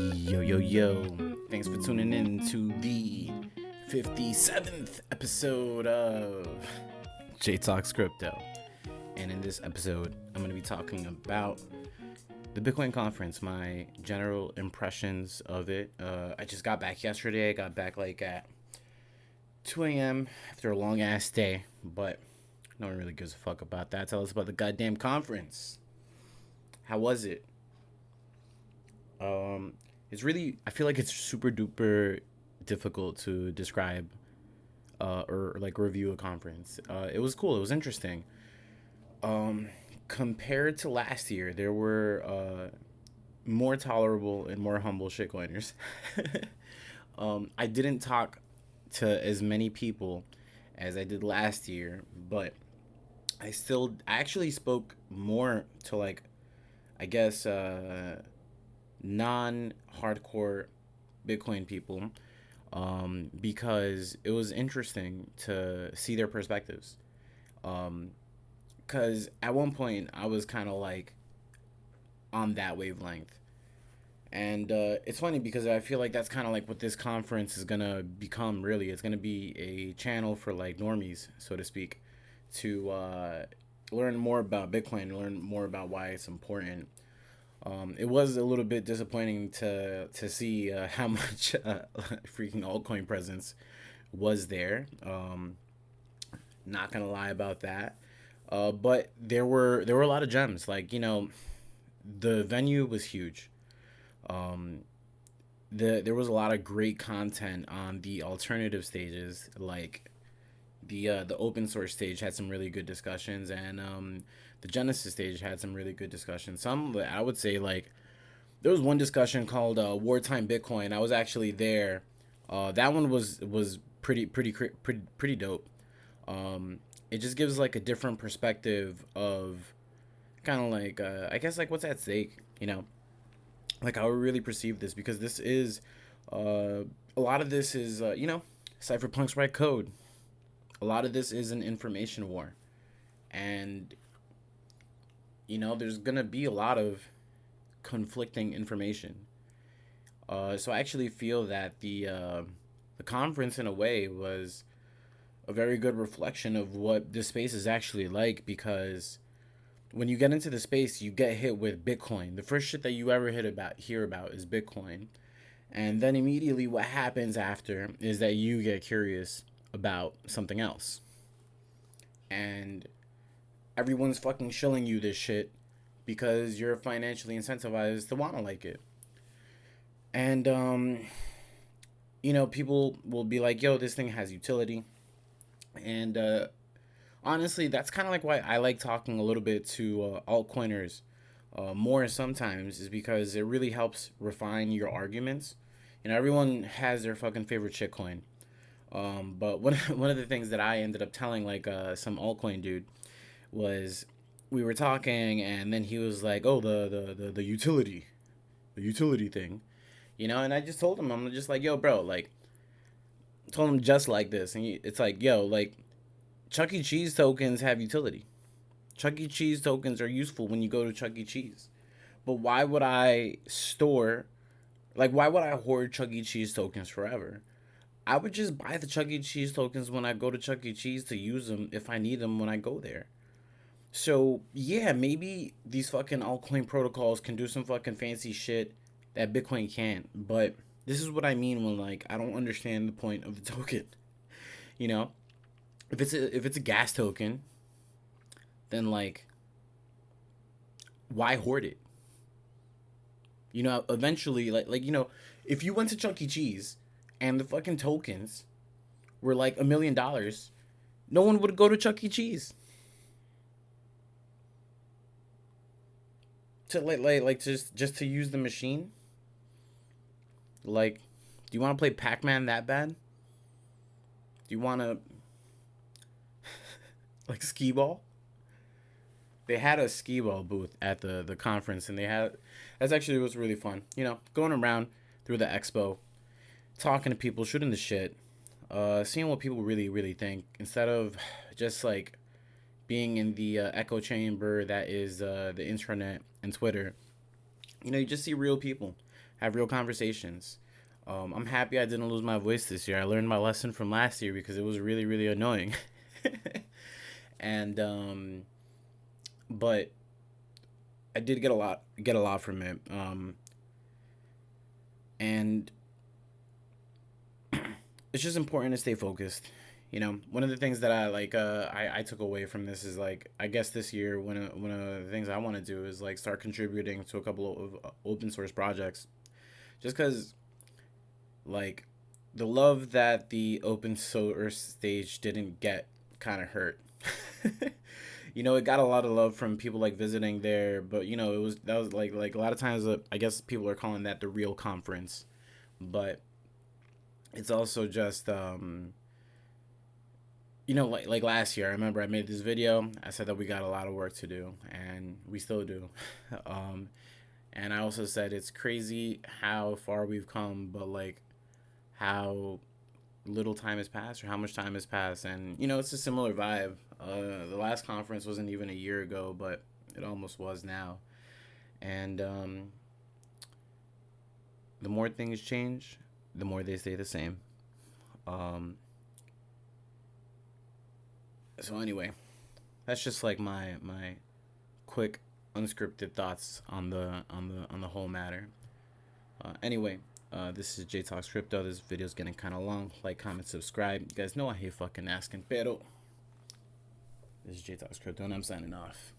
Yo, yo, yo. Thanks for tuning in to the 57th episode of J Talks Crypto. And in this episode, I'm going to be talking about the Bitcoin conference, my general impressions of it. I just got back yesterday. I got back like at 2 a.m. after a long ass day, but no one really gives a fuck about that. Tell us about the goddamn conference. How was it? It's really, I feel like it's super duper difficult to describe or like review a conference. It was cool. It was interesting. Compared to last year, there were more tolerable and more humble shitcoiners. I didn't talk to as many people as I did last year, but I actually spoke more to like, I guess, non-hardcore Bitcoin people, because it was interesting to see their perspectives. Because at one point I was kind of like on that wavelength. And it's funny because I feel like that's kind of like what this conference is going to become, really. It's going to be a channel for like normies, so to speak, to learn more about Bitcoin, learn more about why it's important. It was a little bit disappointing to see how much freaking altcoin presence was there. Not gonna lie about that. But there were a lot of gems. Like, the venue was huge. There was a lot of great content on the alternative stages. Like the open source stage had some really good discussions, and the Genesis stage had some really good discussions. Some, I would say, like, there was one discussion called wartime Bitcoin. I was actually there. That one was pretty dope. It just gives like a different perspective of kind of like I guess like what's at stake. Like how we really perceive this, because this is a lot of this is cypherpunks write code. A lot of this is an information war, and there's gonna be a lot of conflicting information. So I actually feel that the conference, in a way, was a very good reflection of what this space is actually like, because when you get into the space, you get hit with Bitcoin. The first shit that you ever hear about is Bitcoin. And then immediately what happens after is that you get curious about something else. And everyone's fucking shilling you this shit because you're financially incentivized to want to like it. And people will be like, yo, this thing has utility. And honestly, that's kind of like why I like talking a little bit to altcoiners more sometimes, is because it really helps refine your arguments. Everyone has their fucking favorite shitcoin. But one of the things that I ended up telling like some altcoin dude was, we were talking, and then he was like, "Oh, the utility thing," And I just told him, I'm just like, "Yo, bro," like, told him just like this, and it's like, "Yo, like, Chuck E. Cheese tokens have utility. Chuck E. Cheese tokens are useful when you go to Chuck E. Cheese. But why would I hoard Chuck E. Cheese tokens forever? I would just buy the Chuck E. Cheese tokens when I go to Chuck E. Cheese to use them if I need them when I go there." So, yeah, maybe these fucking altcoin protocols can do some fucking fancy shit that Bitcoin can't. But this is what I mean when, like, I don't understand the point of the token. You know? If it's a gas token, then, like, why hoard it? Eventually, if you went to Chuck E. Cheese and the fucking tokens were like $1 million, no one would go to Chuck E. Cheese. To just to use the machine. Like, do you want to play Pac-Man that bad? Do you want to like skee ball? They had a skee ball booth at the conference, and that's actually was really fun. Going around through the expo, talking to people, shooting the shit, seeing what people really, really think, instead of just like being in the echo chamber that is the internet and Twitter. You just see real people have real conversations. I'm happy I didn't lose my voice this year. I learned my lesson from last year because it was really, really annoying. And but I did get a lot from it. And it's just important to stay focused. One of the things that I took away from this is like I guess this year one of the things I want to do is like start contributing to a couple of open source projects, just because like the love that the open source stage didn't get kind of hurt. It got a lot of love from people like visiting there, but that was like a lot of times I guess people are calling that the real conference, but it's also just like last year, I remember I made this video. I said that we got a lot of work to do, and we still do. um, and I also said it's crazy how far we've come, but like how little time has passed or how much time has passed. And it's a similar vibe. The last conference wasn't even a year ago, but it almost was now. And the more things change, the more they stay the same. Um, so anyway, that's just like my quick unscripted thoughts on the whole matter. Anyway, this is J Talks Crypto. This video's getting kind of long. Like, comment, subscribe. You guys know I hate fucking asking, pero this is J Talks Crypto, and I'm signing off.